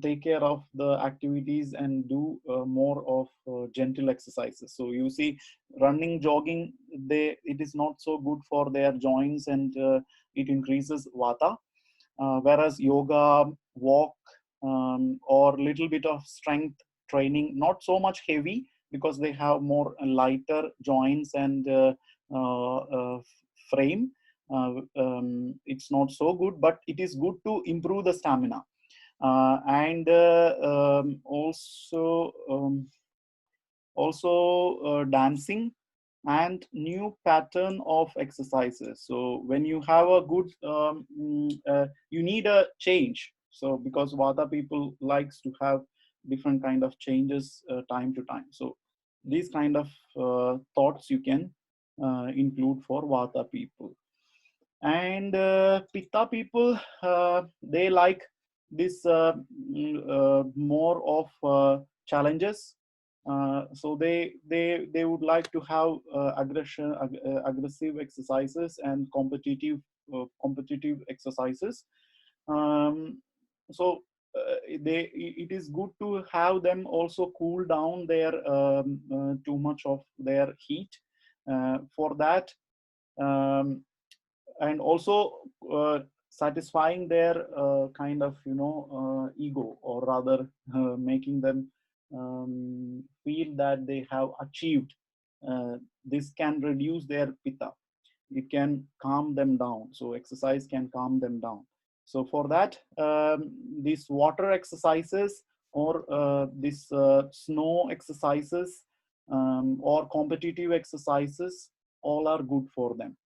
take care of the activities, and do more of gentle exercises. So you see, running, jogging, it is not so good for their joints, and it increases vata. Whereas yoga, walk, or little bit of strength training, not so much heavy, because they have more lighter joints and frame. It's not so good, but it is good to improve the stamina. And also dancing and new pattern of exercises. So when you have a good you need a change. So because vata people likes to have different kind of changes time to time. So these kind of thoughts you can include for vata people. And pitta people, they like this more of challenges. So they would like to have aggressive exercises and competitive exercises. um, So it is good to have them also cool down their too much of their heat. For that, um, and also satisfying their kind of ego, or rather making them feel that they have achieved. This can reduce their pitta, it can calm them down, so exercise can calm them down. So for that, these water exercises, or this snow exercises, or competitive exercises, all are good for them.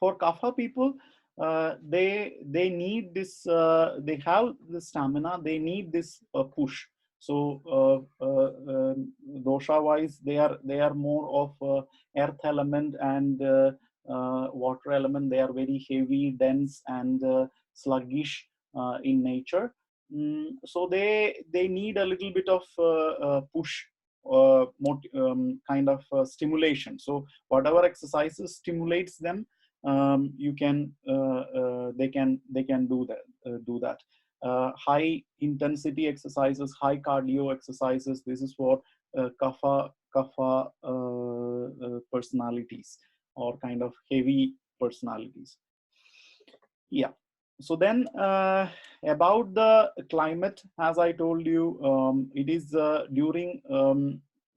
For Kapha people, they need this. They have the stamina. They need this push. So dosha wise, they are more of earth element and water element. They are very heavy, dense, and sluggish in nature. So they need a little bit of push, kind of stimulation. So whatever exercises stimulates them, you can they can do that. High intensity exercises, high cardio exercises, this is for kapha personalities, or kind of heavy personalities. Yeah. So then, about the climate, as I told you, it is during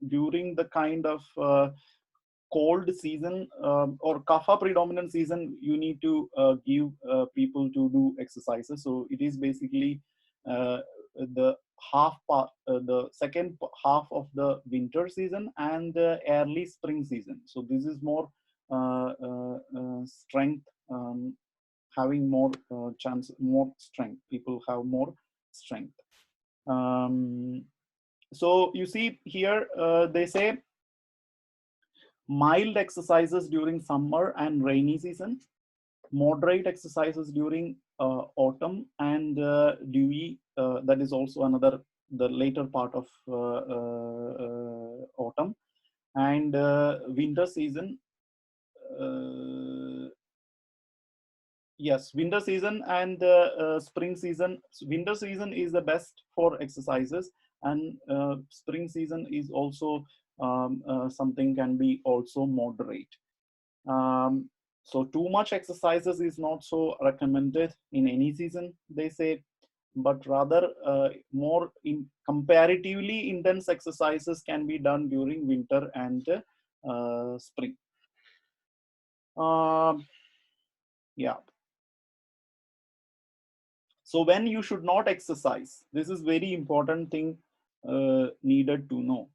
the kind of cold season, or kapha predominant season, you need to give people to do exercises. So it is basically the the second half of the winter season and the early spring season. So this is more strength, having more chance, more strength. People have more strength. Um, so you see here, they say mild exercises during summer and rainy season, moderate exercises during autumn and dewy. That is also another, the later part of autumn, and winter season. Yes, winter season and spring season. Winter season is the best for exercises, and spring season is also something can be also moderate. Um, so too much exercises is not so recommended in any season, they say, but rather more in comparatively intense exercises can be done during winter and spring. Um, yeah. So when you should not exercise, this is very important thing needed to know.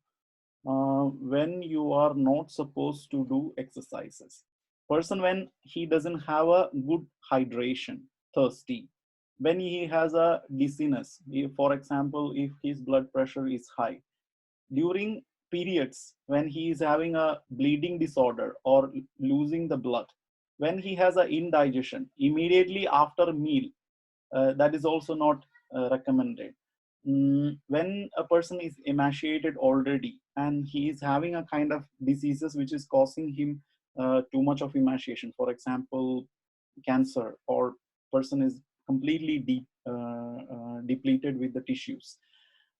When you are not supposed to do exercises, person when he doesn't have a good hydration, thirsty, when he has a dizziness, for example, if his blood pressure is high, during periods when he is having a bleeding disorder or losing the blood, when he has a indigestion immediately after meal, that is also not recommended. When a person is emaciated already and he is having a kind of diseases which is causing him too much of emaciation, for example, cancer, or person is completely depleted with the tissues,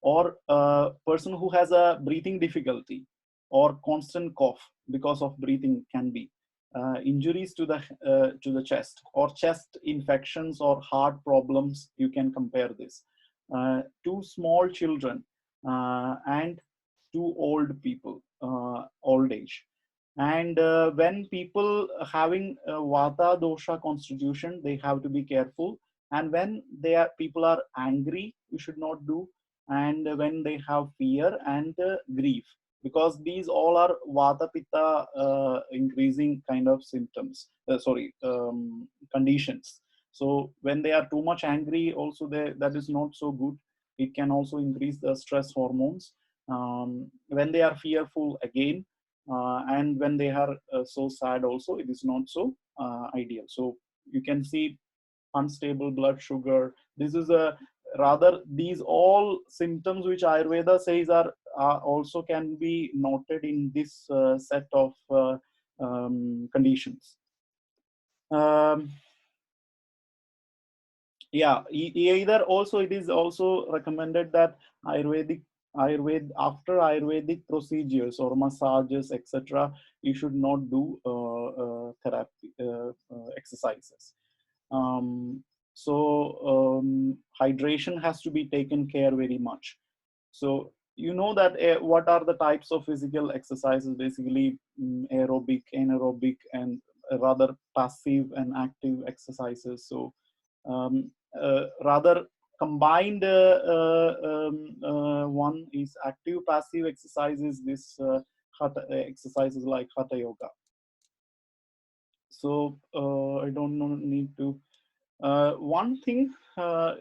or a person who has a breathing difficulty or constant cough because of breathing, can be injuries to the chest, or chest infections or heart problems, you can compare this to small children and to old people, old age. And when people having vata dosha constitution, they have to be careful. And when people are angry, you should not do. And when they have fear and grief, because these all are vata pitta increasing kind of symptoms, conditions. So when they are too much angry also, that is not so good. It can also increase the stress hormones. When they are fearful again, and when they are so sad also, it is not so ideal. So you can see unstable blood sugar. This is a rather, these all symptoms which Ayurveda says are also can be noted in this set of conditions. Um, Yeah, either also it is also recommended that after Ayurvedic procedures or massages, etc., you should not do therapy exercises. um, hydration has to be taken care very much. So you know that what are the types of physical exercises? Basically, aerobic, anaerobic, and rather passive and active exercises. So rather combined one is active passive exercises, this hatha exercises like hatha yoga. So I don't know, need to one thing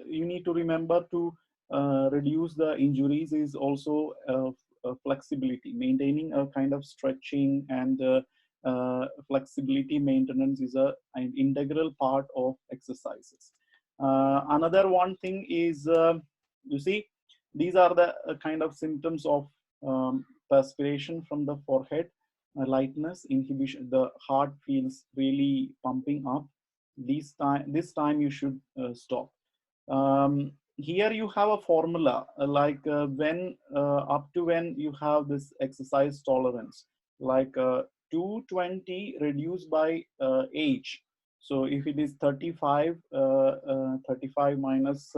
you need to remember to reduce the injuries is also flexibility. Maintaining a kind of stretching and flexibility maintenance is an integral part of exercises. Another one thing is, you see, these are the kind of symptoms of perspiration from the forehead, lightness, inhibition. The heart feels really pumping up. This time you should stop. Here you have a formula, like when up to when you have this exercise tolerance, like 220 reduced by age. So if it is 35, 35 minus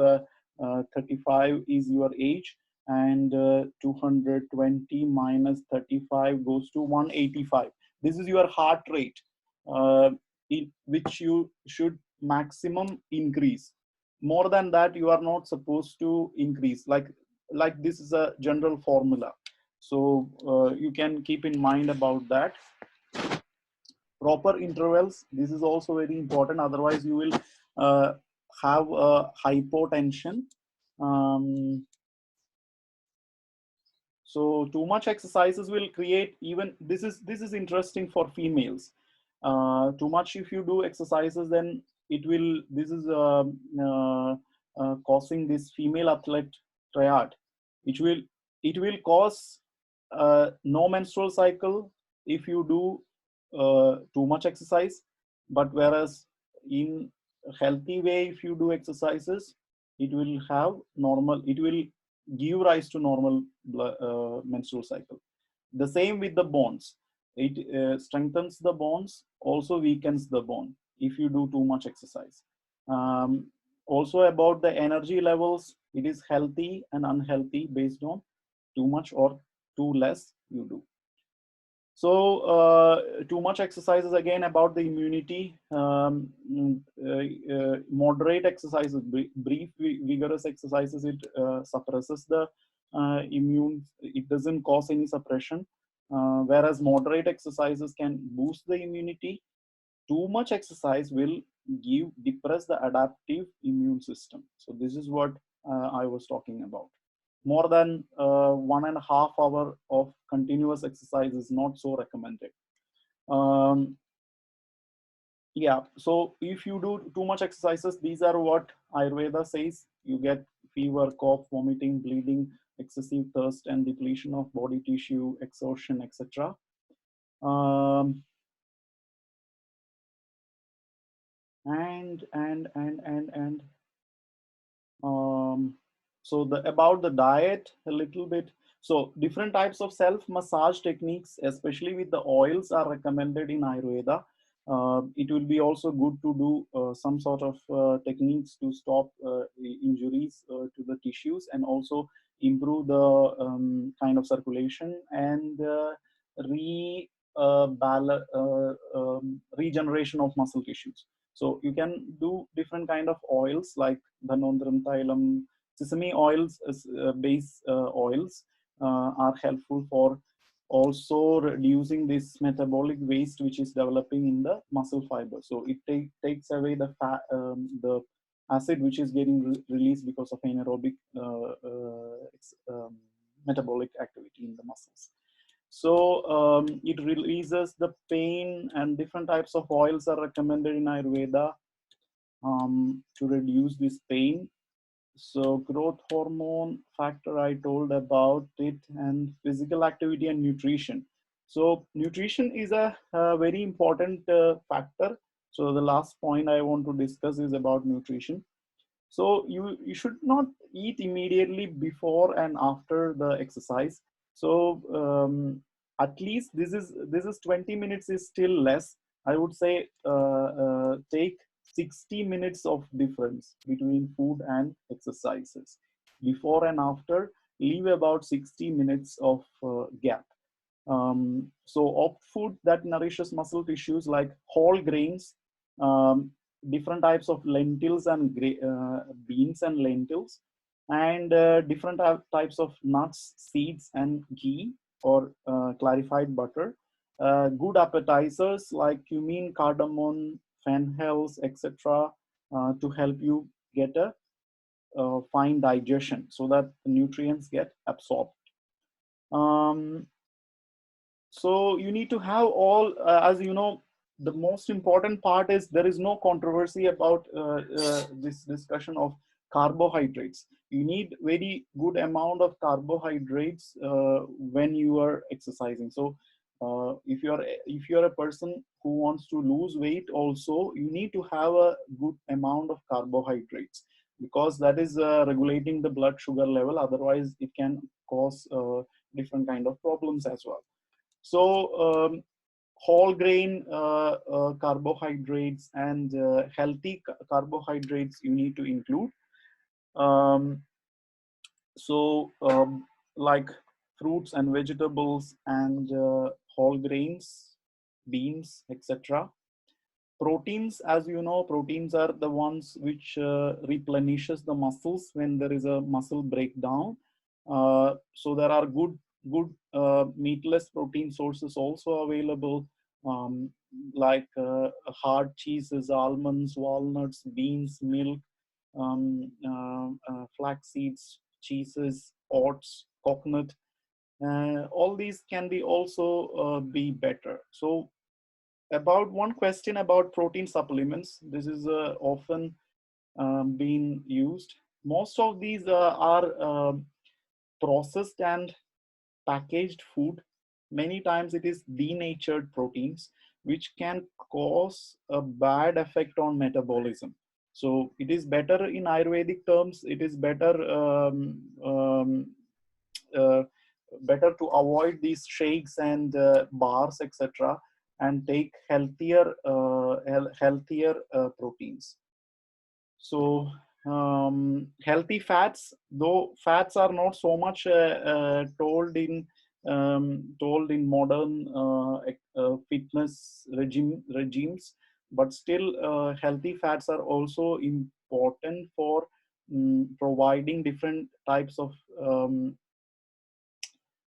35 is your age, and 220 minus 35 goes to 185. This is your heart rate, which you should maximum increase. More than that you are not supposed to increase. Like this is a general formula, so you can keep in mind about that. Proper intervals, this is also very important, otherwise you will have hypotension. um, so too much exercises will create, even this is interesting for females. Too much if you do exercises, then it will, this is causing this female athlete triad, which will, it will cause no menstrual cycle if you do too much exercise. But whereas in a healthy way, if you do exercises, it will have normal, it will give rise to normal menstrual cycle. The same with the bones. It strengthens the bones, also weakens the bone if you do too much exercise. Also about the energy levels, it is healthy and unhealthy based on too much or too less you do. So too much exercise is again about the immunity. Moderate exercises, brief, vigorous exercises, it suppresses the immune. It doesn't cause any suppression. Whereas moderate exercises can boost the immunity. Too much exercise will depress the adaptive immune system. So this is what I was talking about. More than 1.5 hours of continuous exercise is not so recommended. Um, yeah, so if you do too much exercises, these are what Ayurveda says. You get fever, cough, vomiting, bleeding, excessive thirst, and depletion of body tissue, exhaustion, etc. Um, and so the about the diet a little bit. So different types of self massage techniques, especially with the oils, are recommended in Ayurveda. It will be also good to do some sort of techniques to stop injuries to the tissues, and also improve the kind of circulation and regeneration of muscle tissues. So you can do different kind of oils like Dhanondram Thailam, sesame oils, base oils are helpful for also reducing this metabolic waste which is developing in the muscle fiber. So it takes away the fat, the acid which is getting released because of anaerobic metabolic activity in the muscles. So it releases the pain, and different types of oils are recommended in Ayurveda to reduce this pain. So growth hormone factor, I told about it, and physical activity and nutrition. So nutrition is a very important factor. So the last point I want to discuss is about nutrition. So you should not eat immediately before and after the exercise. So at least this is 20 minutes is still less. I would say take 60 minutes of difference between food and exercises. Before and after, leave about 60 minutes of gap. So opt food that nourishes muscle tissues like whole grains, um, different types of lentils and beans and lentils, and different types of nuts, seeds, and ghee or clarified butter. Good appetizers like cumin, cardamom, fenhels, etc., to help you get a fine digestion so that the nutrients get absorbed. Um, so you need to have all, as you know, the most important part is there is no controversy about this discussion of carbohydrates. You need very good amount of carbohydrates when you are exercising. So if you're a person who wants to lose weight also, you need to have a good amount of carbohydrates, because that is regulating the blood sugar level. Otherwise it can cause different kind of problems as well. So whole grain carbohydrates and healthy carbohydrates you need to include. Um, so like fruits and vegetables and whole grains, beans, etc. Proteins, as you know, proteins are the ones which replenishes the muscles when there is a muscle breakdown. So there are good meatless protein sources also available, um, like hard cheeses, almonds, walnuts, beans, milk, flax seeds, cheeses, oats, coconut. All these can be also be better. So about one question about protein supplements. This is often being used. Most of these are processed and packaged food. Many times it is denatured proteins, which can cause a bad effect on metabolism. So it is better, in Ayurvedic terms, it is better uh, better to avoid these shakes and bars, etc., and take healthier proteins. So healthy fats, though fats are not so much told in modern fitness regimes, but still healthy fats are also important for providing different types of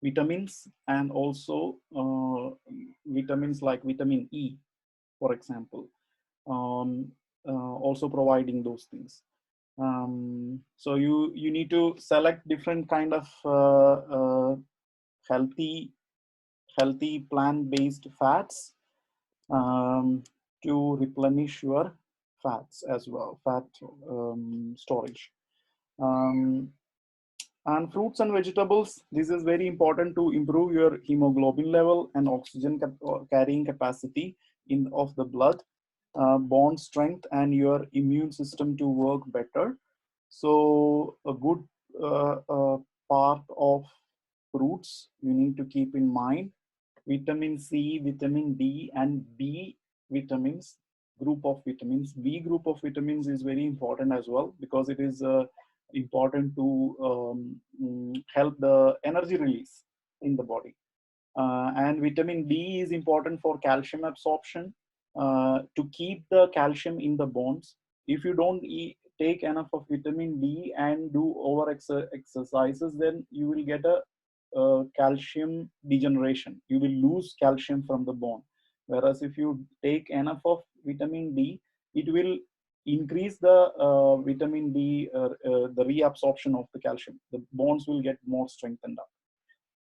vitamins, and also vitamins like vitamin E, for example, um, also providing those things. So you need to select different kind of healthy plant-based fats to replenish your fats as well, fat storage. Um, and fruits and vegetables, this is very important to improve your hemoglobin level and oxygen carrying capacity in of the blood, bone strength, and your immune system to work better. So a good part of fruits you need to keep in mind: vitamin C, vitamin D, and B vitamins, group of vitamins. B group of vitamins is very important as well, because it is important to help the energy release in the body. And vitamin D is important for calcium absorption, to keep the calcium in the bones. If you don't take enough of vitamin D and do over exercises, then you will get a calcium degeneration. You will lose calcium from the bone. Whereas if you take enough of vitamin D, it will increase the vitamin D, the reabsorption of the calcium. The bones will get more strengthened up.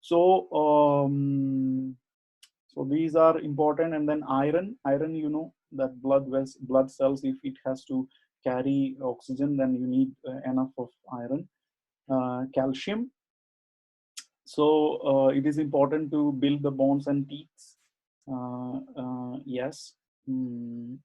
So so these are important. And then iron, you know that blood cells, if it has to carry oxygen, then you need enough of iron. Calcium, so it is important to build the bones and teeth. Yes. Mm.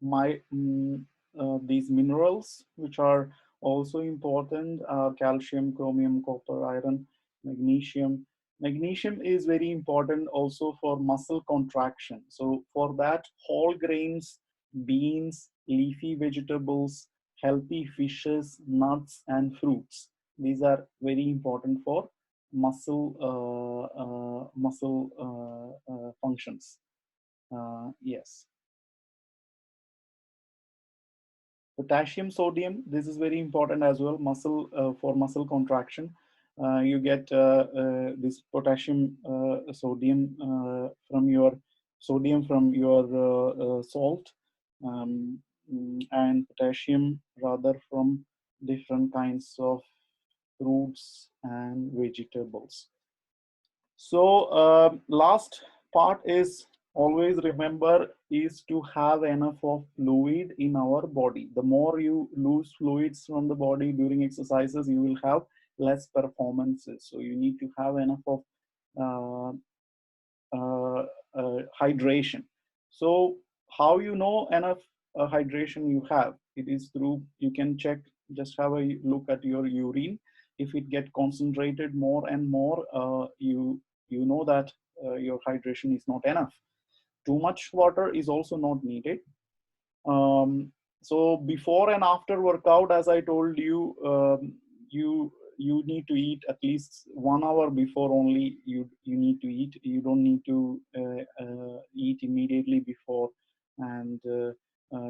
these minerals, which are also important, calcium, chromium, copper, iron, magnesium. Magnesium is very important also for muscle contraction. So for that, whole grains, beans, leafy vegetables, healthy fishes, nuts, and fruits. These are very important for muscle functions. Yes. Potassium, sodium, this is very important as well, muscle for muscle contraction. You get this potassium, sodium from your salt, um, and potassium rather from different kinds of fruits and vegetables. So last part is, always remember, is to have enough of fluid in our body. The more you lose fluids from the body during exercises, you will have less performances. So you need to have enough of uh, hydration. So how you know enough hydration you have? It is through, you can check, just have a look at your urine. If it get concentrated more and more, you know that your hydration is not enough. Too much water is also not needed. So before and after workout, as I told you, you need to eat at least 1 hour before only. You need to eat. You don't need to eat immediately before, and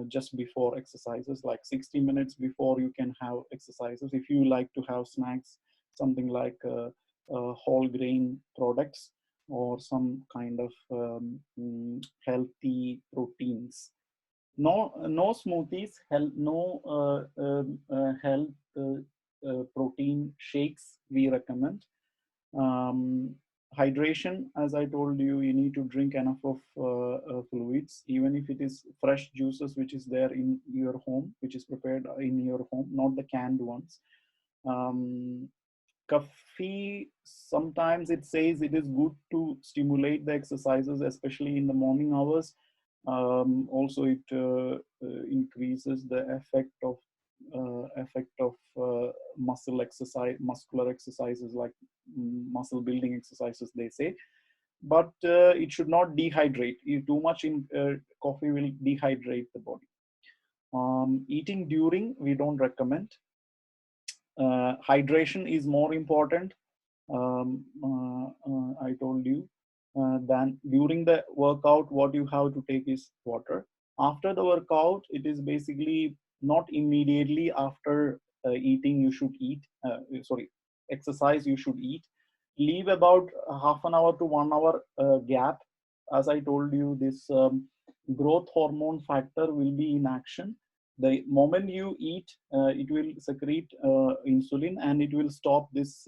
just before exercises, like 60 minutes before you can have exercises. If you like to have snacks, something like whole grain products or some kind of healthy proteins. No smoothies, no health protein shakes we recommend. um, Hydration, as I told you, you need to drink enough of fluids, even if it is fresh juices which is there in your home, which is prepared in your home, not the canned ones. um, Coffee, sometimes it says it is good to stimulate the exercises, especially in the morning hours. Also, it increases the effect of muscular exercises, like muscle building exercises, they say. But it should not dehydrate. Too much in coffee will dehydrate the body. Eating during, we don't recommend. Hydration is more important, I told you. Then during the workout, what you have to take is water. After the workout, it is basically not immediately after eating you should eat. Sorry, exercise you should eat. Leave about half an hour to 1 hour gap. As I told you, this growth hormone factor will be in action. The moment you eat, it will secrete insulin, and it will stop this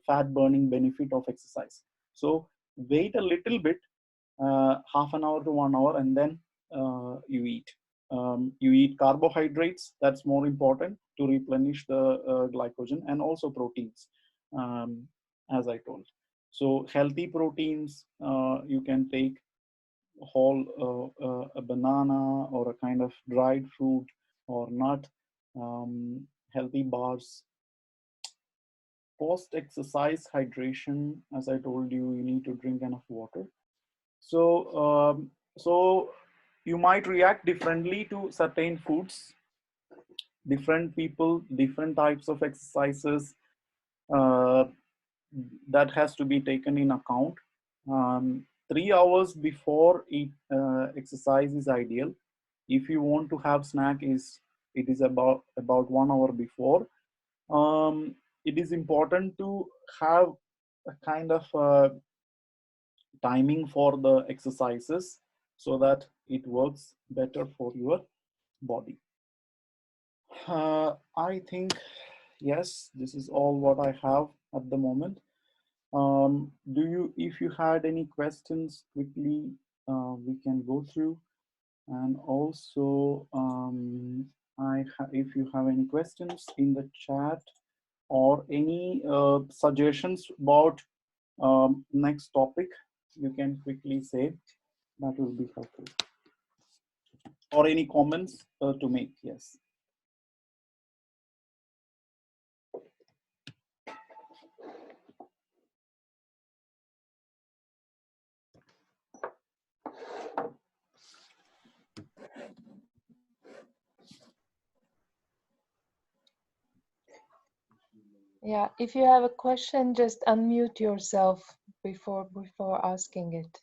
fat burning benefit of exercise. So wait a little bit, half an hour to 1 hour, and then you eat. You eat carbohydrates, that's more important to replenish the glycogen, and also proteins, as I told. So healthy proteins, you can take a banana or a kind of dried fruit or nut, healthy bars. Post exercise hydration, as I told you, you need to drink enough water. So you might react differently to certain foods. Different people, different types of exercises, uh, that has to be taken in account. 3 hours before exercise is ideal. If you want to have snack, it is about 1 hour before. It is important to have a kind of timing for the exercises so that it works better for your body. I think, yes, this is all what I have at the moment. If you had any questions quickly, we can go through. And also, if you have any questions in the chat or any suggestions about next topic, you can quickly say. That will be helpful. or any comments to make? Yes. Yeah, if you have a question, just unmute yourself before asking it.